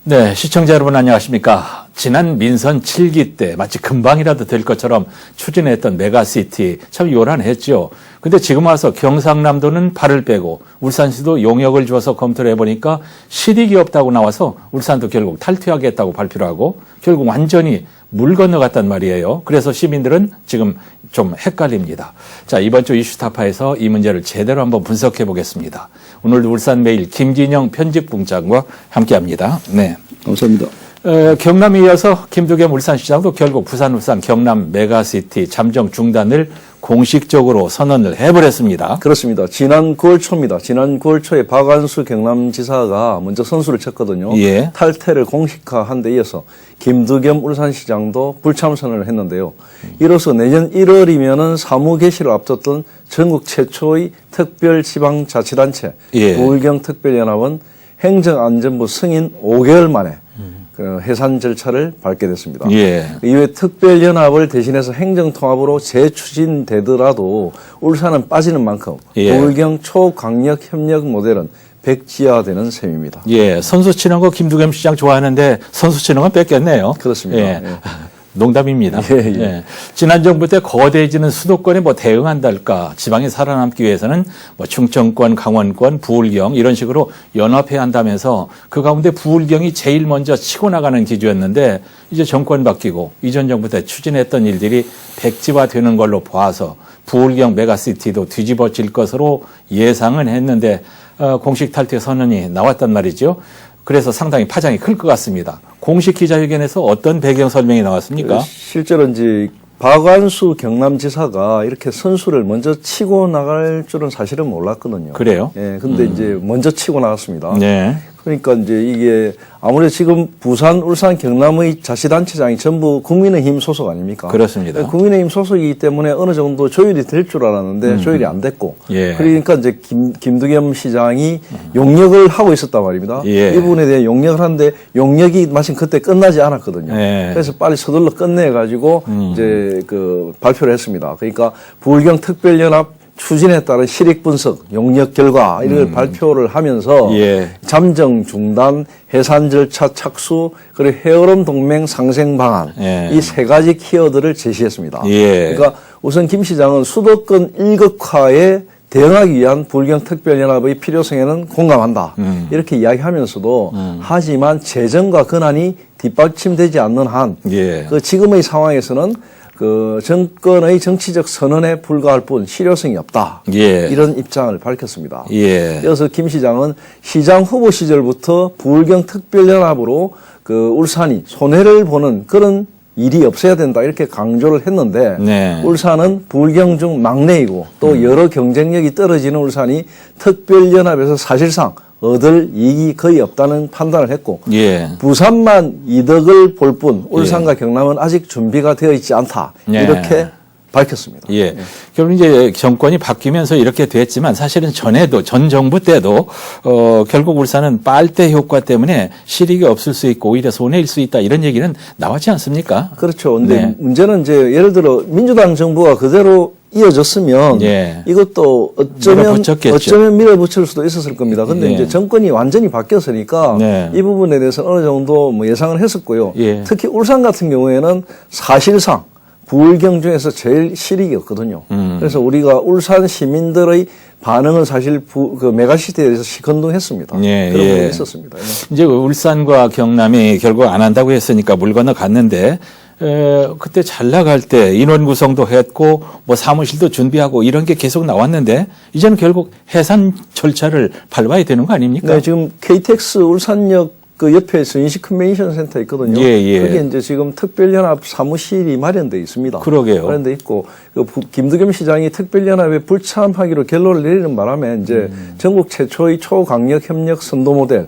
네, 시청자 여러분 안녕하십니까. 지난 민선 7기 때 마치 금방이라도 될 것처럼 추진했던 메가시티 참 요란했죠. 근데 지금 와서 경상남도는 발을 빼고 울산시도 용역을 주어서 검토를 해보니까 실익이 없다고 나와서 울산도 결국 탈퇴하겠다고 발표를 하고 결국 완전히 물 건너갔단 말이에요. 그래서 시민들은 지금 좀 헷갈립니다. 자, 이번 주 이슈타파에서 이 문제를 제대로 한번 분석해 보겠습니다. 오늘도 울산매일 김진영 편집국장과 함께합니다. 네, 감사합니다. 경남에 이어서 김두겸 울산시장도 결국 부산, 울산, 경남 메가시티 잠정 중단을 공식적으로 선언을 해버렸습니다. 그렇습니다. 지난 9월 초입니다. 지난 9월 초에 박완수 경남지사가 먼저 선수를 쳤거든요. 예. 탈퇴를 공식화한 데 이어서 김두겸 울산시장도 불참선언을 했는데요. 이로써 내년 1월이면은 사무 개시를 앞뒀던 전국 최초의 특별지방자치단체 예. 부울경특별연합은 행정안전부 승인 5개월 만에 그 해산 절차를 밟게 됐습니다. 예. 이외 특별연합을 대신해서 행정통합으로 재추진되더라도 울산은 빠지는 만큼 예. 부울경 초강력협력 모델은 백지화되는 셈입니다. 예, 선수 치는 거 김두겸 시장 좋아하는데 선수 치는 건 뺏겼네요. 그렇습니다. 예. 예. 농담입니다. 예, 예. 예. 지난 정부 때 거대해지는 수도권에 뭐 대응한달까, 지방이 살아남기 위해서는 뭐 충청권, 강원권, 부울경 이런 식으로 연합해야 한다면서 그 가운데 부울경이 제일 먼저 치고 나가는 기조였는데 이제 정권 바뀌고 이전 정부 때 추진했던 일들이 백지화되는 걸로 봐서 부울경 메가시티도 뒤집어질 것으로 예상은 했는데 공식 탈퇴 선언이 나왔단 말이죠. 그래서 상당히 파장이 클 것 같습니다. 공식 기자회견에서 어떤 배경 설명이 나왔습니까? 실제로 이제 박완수 경남지사가 이렇게 선수를 먼저 치고 나갈 줄은 사실은 몰랐거든요. 그래요? 예, 근데 이제 먼저 치고 나갔습니다. 네. 그러니까 이제 이게 아무래도 지금 부산, 울산, 경남의 자치단체장이 전부 국민의힘 소속 아닙니까? 그렇습니다. 국민의힘 소속이기 때문에 어느 정도 조율이 될 줄 알았는데 조율이 안 됐고. 예. 그러니까 이제 김두겸 시장이 용역을 하고 있었단 말입니다. 예. 이 부분에 대해 용역을 하는데 용역이 마침 그때 끝나지 않았거든요. 예. 그래서 빨리 서둘러 끝내가지고 이제 그 발표를 했습니다. 그러니까 부울경 특별연합 추진에 따른 실익 분석, 용역 결과 이걸 발표를 하면서 예. 잠정 중단, 해산 절차 착수, 그리고 헤어럼 동맹 상생 방안 예. 이 세 가지 키워드를 제시했습니다. 예. 그러니까 우선 김 시장은 수도권 일극화에 대응하기 위한 부울경 특별연합의 필요성에는 공감한다. 이렇게 이야기하면서도 하지만 재정과 권한이 뒷받침되지 않는 한 예. 그 지금의 상황에서는 그 정권의 정치적 선언에 불과할 뿐 실효성이 없다. 예. 이런 입장을 밝혔습니다. 예. 그래서 김 시장은 시장 후보 시절부터 부울경 특별연합으로 그 울산이 손해를 보는 그런 일이 없어야 된다 이렇게 강조를 했는데 네. 울산은 부울경 중 막내이고 또 여러 경쟁력이 떨어지는 울산이 특별연합에서 사실상 얻을 이익이 거의 없다는 판단을 했고 예. 부산만 이득을 볼 뿐 울산과 경남은 아직 준비가 되어 있지 않다. 예. 이렇게 밝혔습니다. 예. 결국 이제 정권이 바뀌면서 이렇게 됐지만 사실은 전에도 전 정부 때도 결국 울산은 빨대 효과 때문에 실익이 없을 수 있고 오히려 손해일 수 있다 이런 얘기는 나왔지 않습니까? 그렇죠. 근데 네. 문제는 이제 예를 들어 민주당 정부가 그대로 이어졌으면 예. 이것도 어쩌면 밀어붙일 수도 있었을 겁니다. 근데 예. 이제 정권이 완전히 바뀌었으니까 네. 이 부분에 대해서 어느 정도 뭐 예상을 했었고요. 예. 특히 울산 같은 경우에는 사실상 부울경 중에서 제일 실익이 없거든요. 그래서 우리가 울산 시민들의 반응은 사실 그 메가시티에 대해서 시큰둥했습니다. 예, 그런 예. 부분이 있었습니다. 예. 이제 울산과 경남이 결국 안 한다고 했으니까 물 건너 갔는데 그때 잘 나갈 때 인원 구성도 했고 뭐 사무실도 준비하고 이런 게 계속 나왔는데 이제는 결국 해산 절차를 밟아야 되는 거 아닙니까? 네, 지금 KTX 울산역 그 옆에서 인식 컨벤션 센터 있거든요. 예, 예. 거기에 이제 지금 특별연합 사무실이 마련돼 있습니다. 그러게요. 마련돼 있고 김두겸 시장이 특별연합에 불참하기로 결론을 내리는 바람에 이제 전국 최초의 초강력 협력 선도 모델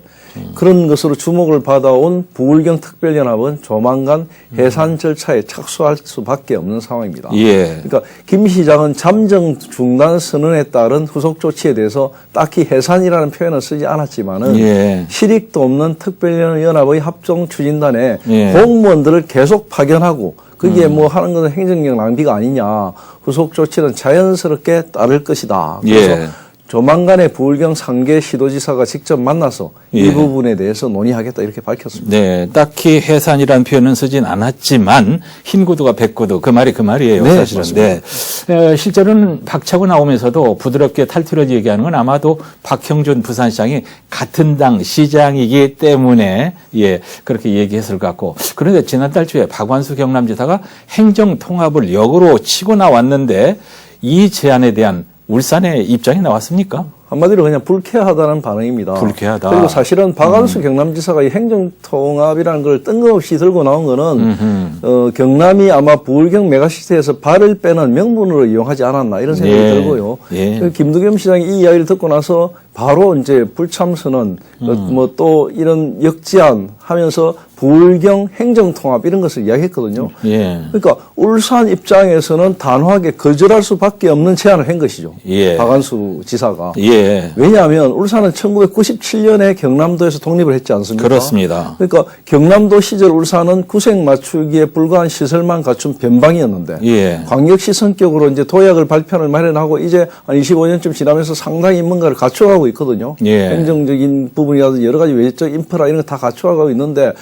그런 것으로 주목을 받아온 부울경 특별연합은 조만간 해산 절차에 착수할 수밖에 없는 상황입니다. 예. 그러니까 김 시장은 잠정 중단 선언에 따른 후속 조치에 대해서 딱히 해산이라는 표현을 쓰지 않았지만은 예. 실익도 없는 특별연합의 합종 추진단에 예. 공무원들을 계속 파견하고 그게 뭐 하는 것은 행정력 낭비가 아니냐. 후속 조치는 자연스럽게 따를 것이다. 그래서 예. 조만간에 부울경 3개 시도지사가 직접 만나서 예. 이 부분에 대해서 논의하겠다 이렇게 밝혔습니다. 네, 딱히 해산이라는 표현은 쓰진 않았지만 흰 구두가 백구두 그 말이 그 말이에요. 네, 사실은. 맞습니다. 네. 실제로는 박차고 나오면서도 부드럽게 탈퇴를 얘기하는 건 아마도 박형준 부산시장이 같은 당 시장이기 때문에 예 그렇게 얘기했을 것 같고 그런데 지난달 초에 박완수 경남지사가 행정통합을 역으로 치고 나왔는데 이 제안에 대한 울산의 입장이 나왔습니까? 한마디로 그냥 불쾌하다는 반응입니다. 불쾌하다. 그리고 사실은 박완수 경남지사가 이 행정통합이라는 걸 뜬금없이 들고 나온 거는 경남이 아마 부울경 메가시티에서 발을 빼는 명분으로 이용하지 않았나 이런 생각이 예. 들고요. 예. 김두겸 시장이 이 이야기를 듣고 나서 바로 이제 불참선언 뭐 또 이런 역제안 하면서 부울경 행정통합 이런 것을 이야기했거든요. 예. 그러니까 울산 입장에서는 단호하게 거절할 수밖에 없는 제안을 한 것이죠. 예. 박완수 지사가. 예. 왜냐하면 울산은 1997년에 경남도에서 독립을 했지 않습니까? 그렇습니다. 그러니까 경남도 시절 울산은 구색 맞추기에 불과한 시설만 갖춘 변방이었는데 예. 광역시 성격으로 이제 도약을 발편을 마련하고 이제 한 25년쯤 지나면서 상당히 뭔가를 갖춰가고 있거든요. 예. 행정적인 부분이라든지 여러 가지 외적 인프라 이런 거 다 갖춰가고 있는데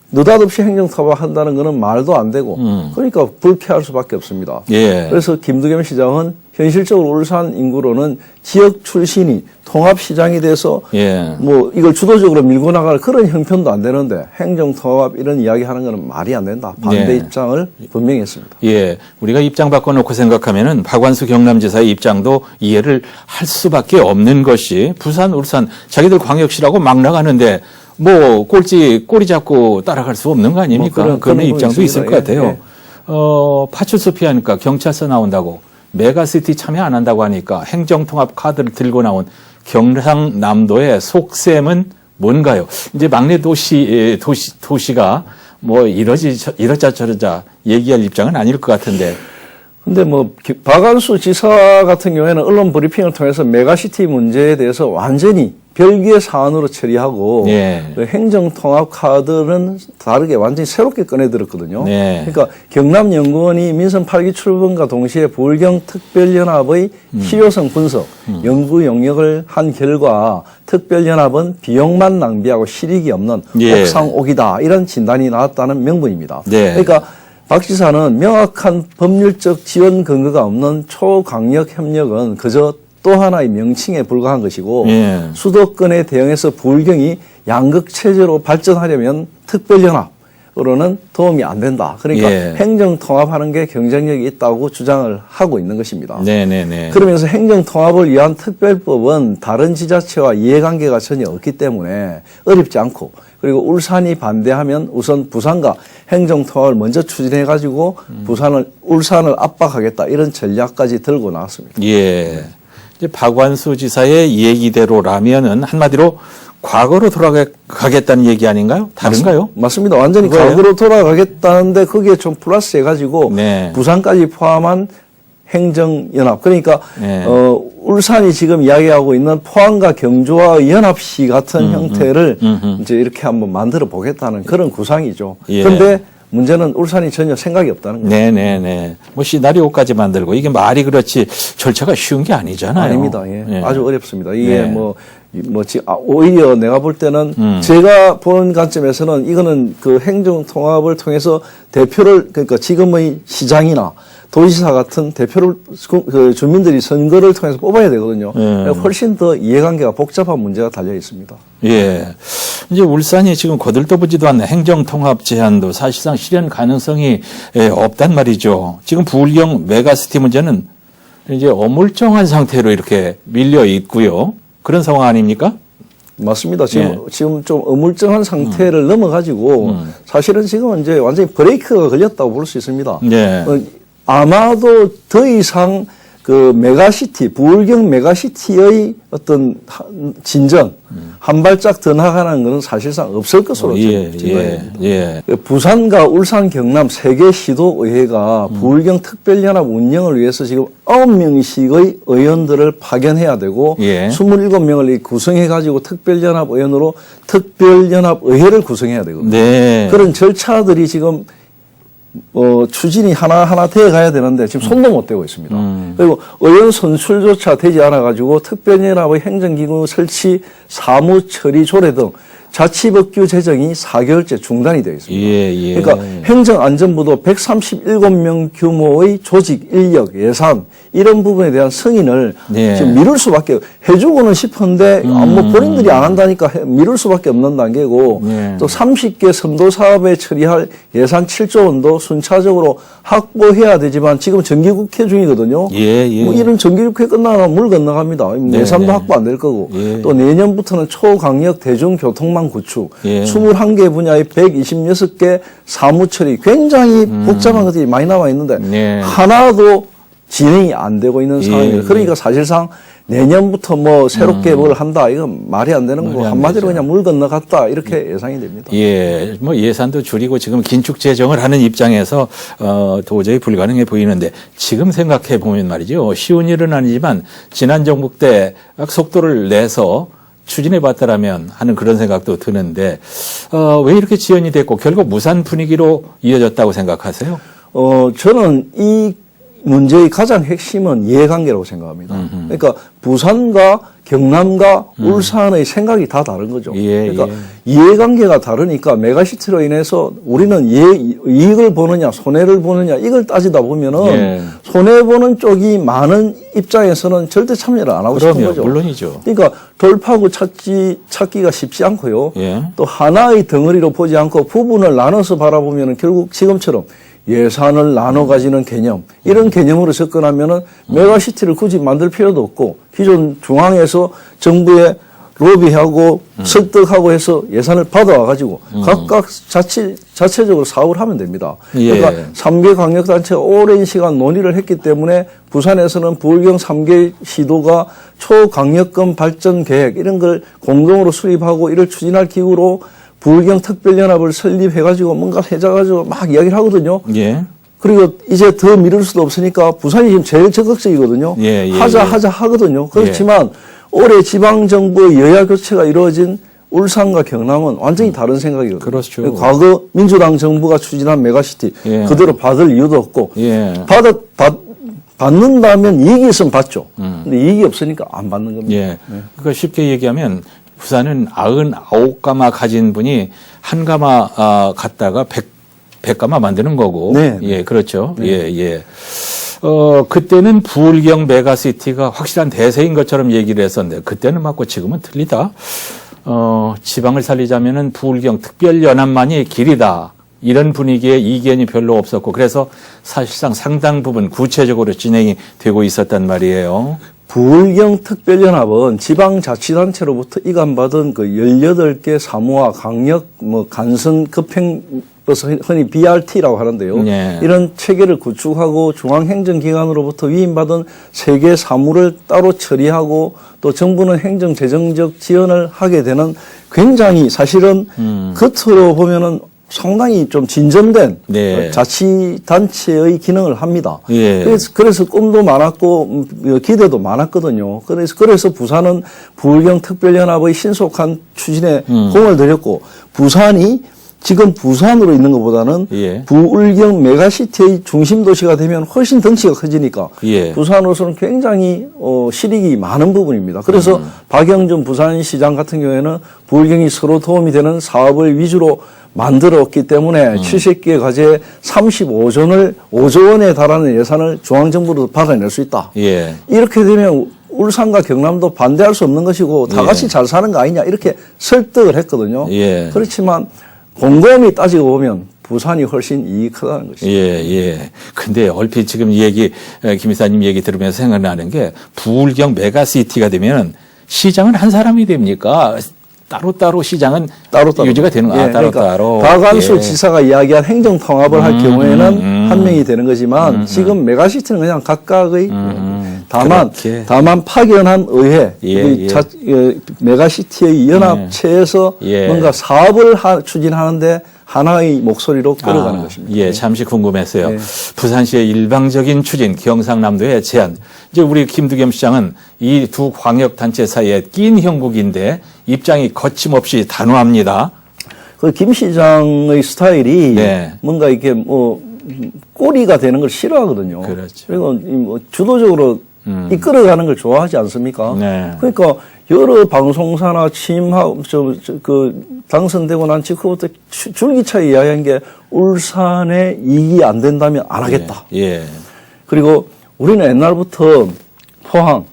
느닷없이 행정통합을 한다는 것은 말도 안 되고 그러니까 불쾌할 수밖에 없습니다. 예. 그래서 김두겸 시장은 현실적으로 울산 인구로는 지역 출신이 통합시장이 돼서 예. 뭐 이걸 주도적으로 밀고 나갈 그런 형편도 안 되는데 행정통합 이런 이야기 하는 거는 말이 안 된다. 반대 예. 입장을 분명히 했습니다. 예. 우리가 입장 바꿔놓고 생각하면은 박완수 경남지사의 입장도 이해를 할 수밖에 없는 것이 부산, 울산 자기들 광역시라고 막 나가는데 뭐 꼬리 잡고 따라갈 수 없는 거 아닙니까? 뭐 그런 부분이 입장도 있을 있습니다. 것 같아요. 예. 파출소 피하니까 경찰서 나온다고 메가시티 참여 안 한다고 하니까 행정통합 카드를 들고 나온 경상남도의 속셈은 뭔가요? 이제 막내 도시가 뭐 이러자 저러자 얘기할 입장은 아닐 것 같은데. 근데 뭐 박완수 지사 같은 경우에는 언론 브리핑을 통해서 메가시티 문제에 대해서 완전히 별개의 사안으로 처리하고 예. 그 행정통합 카드는 다르게 완전히 새롭게 꺼내들었거든요. 네. 그러니까 경남연구원이 민선 8기 출범과 동시에 부울경 특별연합의 필요성 분석, 연구 영역을 한 결과 특별연합은 비용만 낭비하고 실익이 없는 예. 옥상옥이다 이런 진단이 나왔다는 명분입니다. 네. 그러니까 박 지사는 명확한 법률적 지원 근거가 없는 초강력 협력은 그저 또 하나의 명칭에 불과한 것이고 예. 수도권에 대응해서 부울경이 양극체제로 발전하려면 특별연합으로는 도움이 안 된다. 그러니까 예. 행정통합하는 게 경쟁력이 있다고 주장을 하고 있는 것입니다. 네네네. 그러면서 행정통합을 위한 특별법은 다른 지자체와 이해관계가 전혀 없기 때문에 어렵지 않고 그리고 울산이 반대하면 우선 부산과 행정통합을 먼저 추진해가지고 울산을 압박하겠다 이런 전략까지 들고 나왔습니다. 예. 이제 박완수 지사의 얘기대로라면은 한마디로 과거로 돌아가겠다는 얘기 아닌가요? 다른가요? 맞습니다. 완전히 그거예요? 과거로 돌아가겠다는데 거기에 좀 플러스 해가지고 네. 부산까지 포함한 행정연합 그러니까 네. 울산이 지금 이야기하고 있는 포항과 경주와 연합시 같은 형태를 이제 이렇게 한번 만들어 보겠다는 그런 구상이죠. 예. 그런데 문제는 울산이 전혀 생각이 없다는 거죠. 네네네. 뭐 시나리오까지 만들고 이게 말이 그렇지 절차가 쉬운 게 아니잖아요. 아닙니다. 예. 예. 아주 어렵습니다. 이게 네. 오히려 내가 볼 때는 제가 본 관점에서는 이거는 그 행정통합을 통해서 대표를 그러니까 지금의 시장이나 도지사 같은 대표를 그 주민들이 선거를 통해서 뽑아야 되거든요. 훨씬 더 이해관계가 복잡한 문제가 달려 있습니다. 예. 이제 울산이 지금 거들떠보지도 않는 행정통합 제안도 사실상 실현 가능성이 없단 말이죠. 지금 부울경 메가시티 문제는 이제 어물쩡한 상태로 이렇게 밀려 있고요. 그런 상황 아닙니까? 맞습니다. 지금 좀 어물쩡한 상태를 넘어가지고 사실은 지금 이제 완전히 브레이크가 걸렸다고 볼 수 있습니다. 네. 아마도 더 이상 그 메가시티, 부울경 메가시티의 어떤 진전, 한 발짝 더 나가는 것은 사실상 없을 것으로 증거됩니다. 예. 부산과 울산, 경남 3개 시도의회가 부울경 특별연합 운영을 위해서 지금 9명씩의 의원들을 파견해야 되고 27명을 구성해가지고 특별연합 의원으로 특별연합 의회를 구성해야 되거든요. 네. 그런 절차들이 지금 추진이 하나하나 되어 가야 되는데 지금 손도 못 대고 있습니다. 그리고 의원 선출조차 되지 않아가지고 특별연합의 행정기구 설치, 사무 처리 조례 등 자치법규 제정이 4개월째 중단이 되어 있습니다. 예. 그러니까 행정안전부도 137명 규모의 조직, 인력, 예산 이런 부분에 대한 승인을 예. 지금 미룰 수밖에 해주고는 싶은데 뭐 본인들이 안 한다니까 미룰 수밖에 없는 단계고 예. 또 30개 선도 사업에 처리할 예산 7조 원도 순차적으로 확보해야 되지만 지금 정기국회 중이거든요. 예. 뭐 이런 정기국회 끝나면 물 건너갑니다. 네, 예산도 네. 확보 안 될 거고 예. 또 내년부터는 초강력 대중교통망 구축, 예. 21개 분야의 126개 사무 처리 굉장히 복잡한 것들이 많이 남아 있는데 예. 하나도 진행이 안 되고 있는 상황이에요. 예. 그러니까 사실상 내년부터 뭐 새롭게 뭘 한다 이건 말이 안 되는 거고 말이 안 한마디로 되죠. 그냥 물 건너갔다 이렇게 예상이 됩니다. 예, 뭐 예산도 줄이고 지금 긴축 재정을 하는 입장에서 도저히 불가능해 보이는데 지금 생각해 보면 말이죠. 쉬운 일은 아니지만 지난 정부 때 속도를 내서 추진해 봤다라면 하는 그런 생각도 드는데 왜 이렇게 지연이 됐고 결국 무산 분위기로 이어졌다고 생각하세요? 저는 이 문제의 가장 핵심은 이해관계라고 생각합니다. 그러니까 부산과 경남과 울산의 생각이 다 다른 거죠. 예, 그러니까 이해관계가 다르니까 메가시티로 인해서 우리는 이익을 보느냐 손해를 보느냐 이걸 따지다 보면은 예. 손해보는 쪽이 많은 입장에서는 절대 참여를 안 하고 싶은 그럼요, 거죠. 물론이죠. 그러니까 돌파구 찾기가 쉽지 않고요. 예. 또 하나의 덩어리로 보지 않고 부분을 나눠서 바라보면은 결국 지금처럼 예산을 나눠 가지는 개념 이런 개념으로 접근하면은 메가시티를 굳이 만들 필요도 없고 기존 중앙에서 정부에 로비하고 설득하고 해서 예산을 받아와 가지고 각각 자체적으로 사업을 하면 됩니다. 예. 그러니까 3개 광역단체가 오랜 시간 논의를 했기 때문에 부산에서는 부울경 3개 시도가 초강력권 발전 계획 이런 걸 공동으로 수립하고 이를 추진할 기구로 부울경 특별연합을 설립해가지고 뭔가 해자가지고 막 이야기를 하거든요. 예. 그리고 이제 더 미룰 수도 없으니까 부산이 지금 제일 적극적이거든요. 예. 하자 하거든요. 그렇지만 올해 지방정부의 여야 교체가 이루어진 울산과 경남은 완전히 다른 생각이거든요. 그렇죠. 과거 민주당 정부가 추진한 메가시티 예. 그대로 받을 이유도 없고 예. 받는다면 이익이 있으면 받죠. 근데 이익이 없으니까 안 받는 겁니다. 예. 그러니까 쉽게 얘기하면 부산은 99가마 가진 분이 한 가마 갖다가 100가마 만드는 거고. 네. 예, 그렇죠. 예. 그때는 부울경 메가시티가 확실한 대세인 것처럼 얘기를 했었는데 그때는 맞고 지금은 틀리다. 지방을 살리자면은 부울경 특별연합만이 길이다. 이런 분위기에 이견이 별로 없었고 그래서 사실상 상당 부분 구체적으로 진행이 되고 있었단 말이에요. 부울경 특별연합은 지방자치단체로부터 이관받은 그 18개 사무와 강력 간선 급행버스 흔히 BRT라고 하는데요. 네. 이런 체계를 구축하고 중앙행정기관으로부터 위임받은 3개 사무를 따로 처리하고 또 정부는 행정재정적 지원을 하게 되는 굉장히 사실은 겉으로 보면은 상당히 좀 진전된 네. 자치단체의 기능을 합니다. 예. 그래서 꿈도 많았고 기대도 많았거든요. 그래서 부산은 부울경 특별연합의 신속한 추진에 공을 들였고 부산이 지금 부산으로 있는 것보다는 예. 부울경 메가시티의 중심 도시가 되면 훨씬 덩치가 커지니까 예. 부산으로서는 굉장히 실익이 많은 부분입니다. 그래서 박영준 부산시장 같은 경우에는 부울경이 서로 도움이 되는 사업을 위주로 만들었기 때문에 70개 과제에 5조 원에 달하는 예산을 중앙정부로 받아낼 수 있다. 예. 이렇게 되면 울산과 경남도 반대할 수 없는 것이고 다 같이 잘 사는 거 아니냐 이렇게 설득을 했거든요. 예. 그렇지만 곰곰이 따지고 보면 부산이 훨씬 이익하다는 것이죠. 예. 근데 얼핏 지금 김 이사님 얘기 들으면서 생각나는 게 부울경 메가시티가 되면 시장은 한 사람이 됩니까? 따로따로 시장은 따로따로 유지가 되는 거예요. 따로따로. 그러니까 박안수 예. 지사가 이야기한 행정 통합을 할 경우에는 한 명이 되는 거지만 지금 메가시티는 그냥 각각의 다만 파견한 의회 메가시티의 연합체에서 뭔가 사업을 추진하는데 하나의 목소리로 끌어가는 것입니다. 예, 잠시 궁금했어요. 네. 부산시의 일방적인 추진, 경상남도의 제안. 이제 우리 김두겸 시장은 이 두 광역단체 사이에 낀 형국인데 입장이 거침없이 단호합니다. 그 김 시장의 스타일이 네. 뭔가 이렇게 꼬리가 되는 걸 싫어하거든요. 그렇죠. 그리고 뭐 주도적으로 이끌어가는 걸 좋아하지 않습니까? 네. 그러니까 여러 방송사나 취임하고 당선되고 난 직후부터 줄기차게 이야기한 게 울산에 이익이 안 된다면 안 하겠다. 예. 그리고 우리는 옛날부터 포항,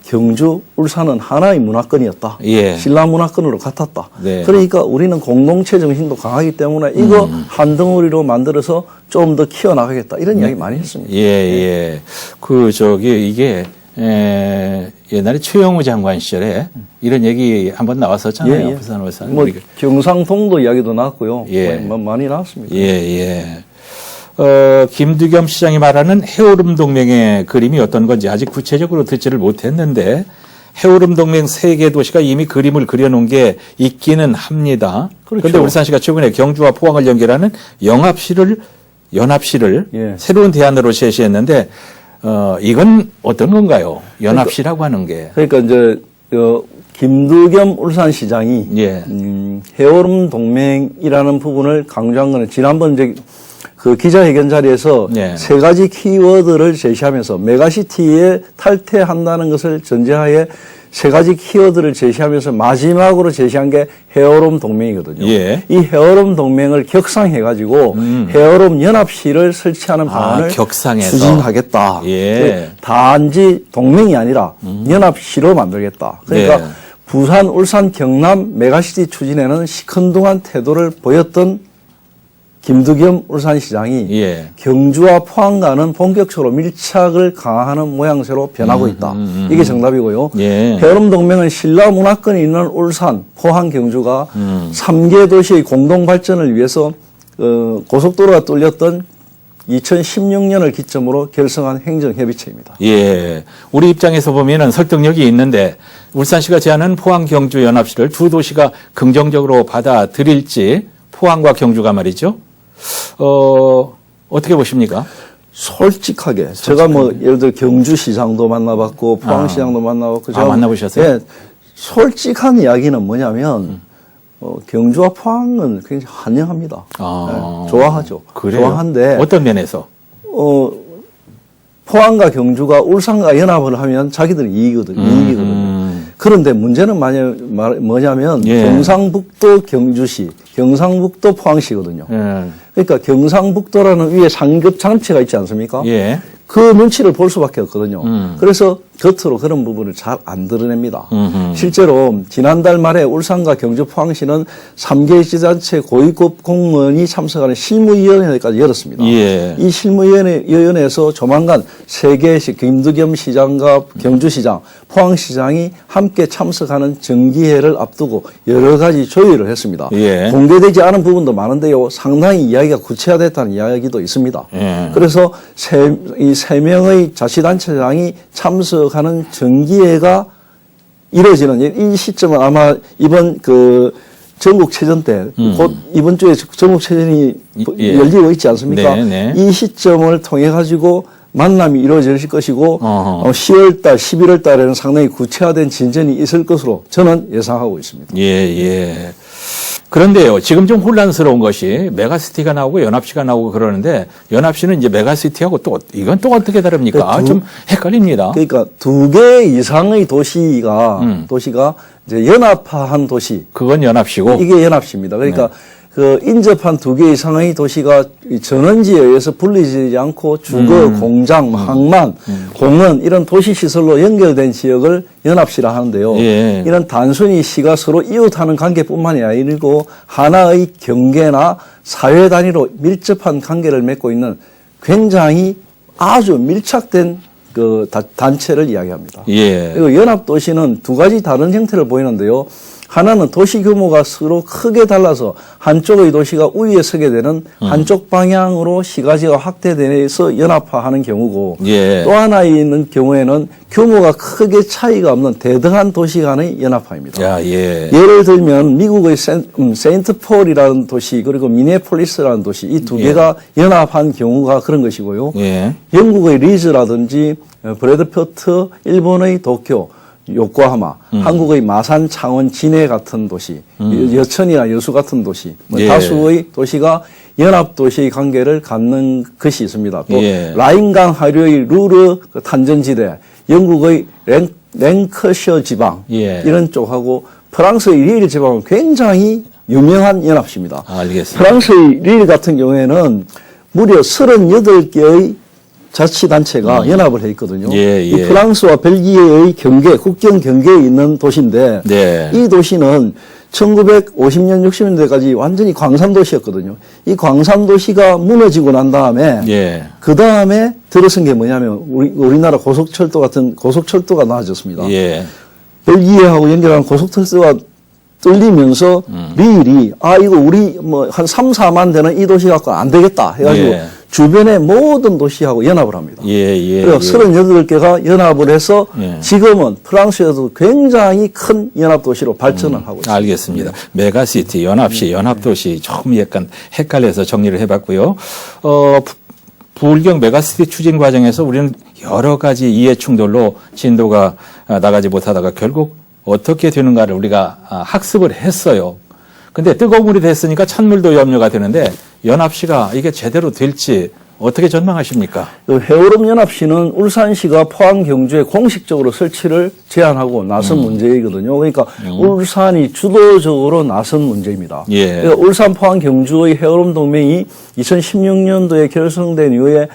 경주, 울산은 하나의 문화권이었다. 예. 신라 문화권으로 같았다. 네. 그러니까 우리는 공동체 정신도 강하기 때문에 이거 한 덩어리로 만들어서 좀 더 키워나가겠다. 이런 이야기 많이 했습니다. 예, 예. 이게, 옛날에 최영우 장관 시절에 이런 얘기 한번 나왔었잖아요. 예, 예. 부산 울산. 뭐 경상통도 이야기도 나왔고요. 예. 뭐 많이 나왔습니다. 예, 예. 김두겸 시장이 말하는 해오름 동맹의 그림이 어떤 건지 아직 구체적으로 듣지를 못했는데 해오름 동맹 3개 도시가 이미 그림을 그려놓은 게 있기는 합니다. 그런데 그렇죠. 울산시가 최근에 경주와 포항을 연결하는 연합시를 예. 새로운 대안으로 제시했는데 이건 어떤 건가요? 연합시라고 하는 게. 그러니까 이제 김두겸 울산시장이 예. 해오름 동맹이라는 부분을 강조한 거는 지난번 이제 그 기자회견 자리에서 예. 3가지 키워드를 제시하면서 메가시티에 탈퇴한다는 것을 전제하에 3가지 키워드를 제시하면서 마지막으로 제시한 게 해오름 동맹이거든요. 예. 이 해오름 동맹을 격상해가지고 해오름 연합시를 설치하는 방안을 격상해서. 추진하겠다. 예. 단지 동맹이 아니라 연합시로 만들겠다. 그러니까 네. 부산, 울산, 경남 메가시티 추진에는 시큰둥한 태도를 보였던 김두겸 울산시장이 예. 경주와 포항과는 본격적으로 밀착을 강화하는 모양새로 변하고 있다. 이게 정답이고요. 예. 해오름 동맹은 신라 문화권이 있는 울산, 포항, 경주가 3개 도시의 공동 발전을 위해서 고속도로가 뚫렸던 2016년을 기점으로 결성한 행정협의체입니다. 예. 우리 입장에서 보면은 설득력이 있는데 울산시가 제안한 포항 경주 연합시를 두 도시가 긍정적으로 받아들일지 포항과 경주가 말이죠. 어떻게 보십니까? 솔직하게. 제가 뭐 예를 들어 경주시장도 만나봤고 포항시장도 만나봤고 제가 만나보셨어요? 예, 솔직한 이야기는 뭐냐면 경주와 포항은 굉장히 환영합니다. 예, 좋아하죠. 그래요? 좋아한데 어떤 면에서? 포항과 경주가 울산과 연합을 하면 자기들이 이익이거든요. 그런데 문제는 뭐냐면 예. 경상북도 경주시, 경상북도 포항시거든요. 예. 그러니까 경상북도라는 위에 상급 장치가 있지 않습니까? 예. 그 눈치를 볼 수밖에 없거든요. 그래서 겉으로 그런 부분을 잘 안 드러냅니다. 실제로 지난달 말에 울산과 경주 포항시는 3개 지자체 고위급 공무원이 참석하는 실무위원회까지 열었습니다. 예. 이 실무위원회에서 조만간 3개시 김두겸 시장과 경주시장, 포항시장이 함께 참석하는 정기회를 앞두고 여러 가지 조율을 했습니다. 예. 공개되지 않은 부분도 많은데요. 상당히 이야기가 구체화됐다는 이야기도 있습니다. 예. 그래서 이 3명의 자치단체장이 참석하는 정기회가 이루어지는 이 시점은 아마 이번 전국체전 때 곧 이번 주에 전국체전이 예. 열리고 있지 않습니까? 네, 네. 이 시점을 통해 가지고 만남이 이루어질 것이고 어허. 10월 달, 11월 달에는 상당히 구체화된 진전이 있을 것으로 저는 예상하고 있습니다. 예, 예. 그런데요, 지금 좀 혼란스러운 것이 메가시티가 나오고 연합시가 나오고 그러는데 연합시는 이제 메가시티하고 이건 또 어떻게 다릅니까? 좀 헷갈립니다. 그러니까 2개 이상의 도시가 이제 연합화한 도시. 그건 연합시고. 이게 연합시입니다. 그러니까 인접한 2개 이상의 도시가 전원지에 의해서 분리되지 않고 주거, 공장, 항만, 공원 이런 도시 시설로 연결된 지역을 연합시라 하는데요. 예. 이런 단순히 시가 서로 이웃하는 관계뿐만이 아니고 하나의 경계나 사회 단위로 밀접한 관계를 맺고 있는 굉장히 아주 밀착된 단체를 이야기합니다. 예. 그리고 연합도시는 2가지 다른 형태를 보이는데요. 하나는 도시 규모가 서로 크게 달라서 한쪽의 도시가 우위에 서게 되는 한쪽 방향으로 시가지가 확대돼서 연합화하는 경우고 예. 또 하나 있는 경우에는 규모가 크게 차이가 없는 대등한 도시 간의 연합화입니다. 야, 예. 예를 들면 미국의 세인트폴이라는 도시 그리고 미네폴리스라는 도시 이 2개가 연합한 경우가 그런 것이고요. 예. 영국의 리즈라든지 브래드포트, 일본의 도쿄 요코하마, 한국의 마산, 창원, 진해 같은 도시, 여천이나 여수 같은 도시, 뭐 예. 다수의 도시가 연합도시의 관계를 갖는 것이 있습니다. 또 예. 라인강 하류의 루르 그 탄전지대, 영국의 랭커셔 지방 예. 이런 쪽하고 프랑스의 릴 지방은 굉장히 유명한 연합시입니다. 알겠습니다. 프랑스의 릴 같은 경우에는 무려 38개의 자치단체가 연합을 해 있거든요. 예, 예. 이 프랑스와 벨기에의 경계, 국경 경계에 있는 도시인데 네. 이 도시는 1950년, 60년대까지 완전히 광산도시였거든요. 이 광산도시가 무너지고 난 다음에 예. 그 다음에 들어선 게 뭐냐면 우리나라 고속철도 같은 고속철도가 나아졌습니다. 예. 벨기에하고 연결하는 고속철도가 뚫리면서 릴이 이거 우리 뭐 한 3, 4만 되는 이 도시 갖고 안 되겠다 해가지고 예. 주변의 모든 도시하고 연합을 합니다. 예, 예. 그래서 38개가 연합을 해서 예. 지금은 프랑스에도 굉장히 큰 연합도시로 발전을 하고 있습니다. 알겠습니다. 메가시티, 연합시, 연합도시 좀 약간 헷갈려서 정리를 해봤고요. 부울경 메가시티 추진 과정에서 우리는 여러 가지 이해 충돌로 진도가 나가지 못하다가 결국 어떻게 되는가를 우리가 학습을 했어요. 근데 뜨거운 물이 됐으니까 찬물도 염려가 되는데 연합시가 이게 제대로 될지 어떻게 전망하십니까? 해오름연합시는 울산시가 포항 경주에 공식적으로 설치를 제안하고 나선 문제이거든요. 그러니까 울산이 주도적으로 나선 문제입니다. 예. 그러니까 울산 포항 경주의 해오름 동맹이 2016년도에 결성된 이후에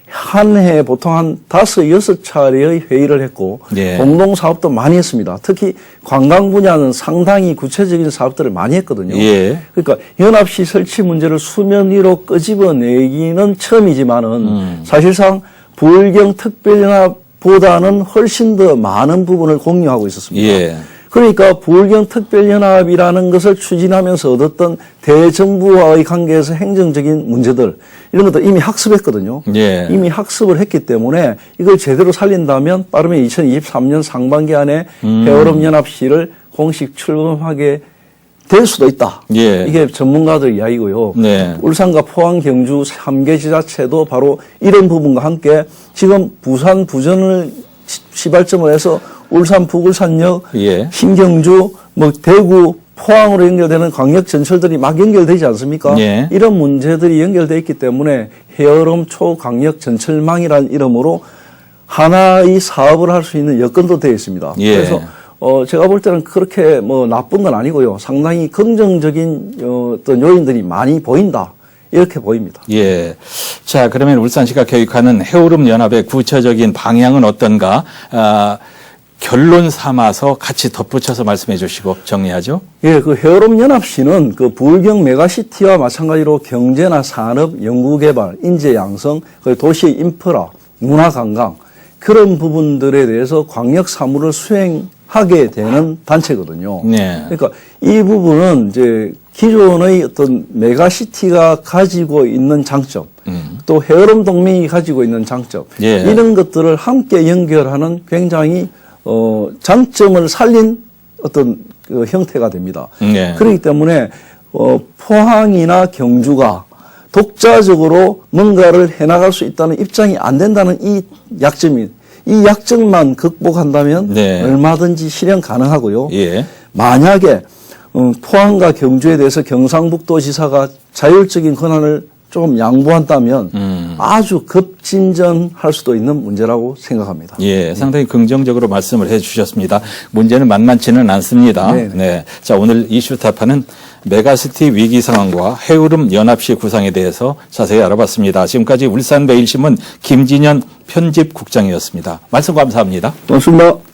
한 해에 보통 한 5, 6차례의 회의를 했고 예. 공동 사업도 많이 했습니다. 특히 관광 분야는 상당히 구체적인 사업들을 많이 했거든요. 예. 그러니까 연합시 설치 문제를 수면 위로 끄집어내기는 처음이지만은 사실상 부울경 특별연합보다는 훨씬 더 많은 부분을 공유하고 있었습니다. 예. 그러니까 부울경 특별연합이라는 것을 추진하면서 얻었던 대정부와의 관계에서 행정적인 문제들 이런 것들 이미 학습했거든요. 예. 이미 학습을 했기 때문에 이걸 제대로 살린다면 빠르면 2023년 상반기 안에 해오름연합시를 공식 출범하게 될 수도 있다. 예. 이게 전문가들 이야기고요. 네. 울산과 포항, 경주 3개 지자체도 바로 이런 부분과 함께 지금 부산 부전을 시발점을 해서 울산 북울산역, 예. 신경주, 뭐 대구, 포항으로 연결되는 광역 전철들이 막 연결되지 않습니까? 예. 이런 문제들이 연결되어 있기 때문에 해오름 초광역 전철망이라는 이름으로 하나의 사업을 할 수 있는 여건도 되어 있습니다. 예. 그래서 제가 볼 때는 그렇게 뭐 나쁜 건 아니고요. 상당히 긍정적인 어떤 요인들이 많이 보인다. 이렇게 보입니다. 예. 자, 그러면 울산시가 계획하는 해오름 연합의 구체적인 방향은 어떤가? 결론 삼아서 같이 덧붙여서 말씀해 주시고 정리하죠. 예, 그 해오름연합시는 그 부울경 메가시티와 마찬가지로 경제나 산업, 연구개발, 인재 양성, 도시 인프라, 문화관광 그런 부분들에 대해서 광역 사무를 수행하게 되는 단체거든요. 네. 그러니까 이 부분은 이제 기존의 어떤 메가시티가 가지고 있는 장점, 또 해오름 동맹이 가지고 있는 장점, 예. 이런 것들을 함께 연결하는 굉장히 장점을 살린 어떤 그 형태가 됩니다. 네. 그렇기 때문에 포항이나 경주가 독자적으로 뭔가를 해나갈 수 있다는 입장이 안 된다는 이 약점만 극복한다면 네. 얼마든지 실현 가능하고요. 예. 만약에 포항과 경주에 대해서 경상북도지사가 자율적인 권한을 조금 양보한다면 아주 급진전할 수도 있는 문제라고 생각합니다. 예, 상당히 긍정적으로 말씀을 해 주셨습니다. 문제는 만만치는 않습니다. 네네. 네. 자, 오늘 이슈 타파는 메가시티 위기 상황과 해오름 연합시 구상에 대해서 자세히 알아봤습니다. 지금까지 울산매일신문 김진현 편집국장이었습니다. 말씀 감사합니다. 고맙습니다.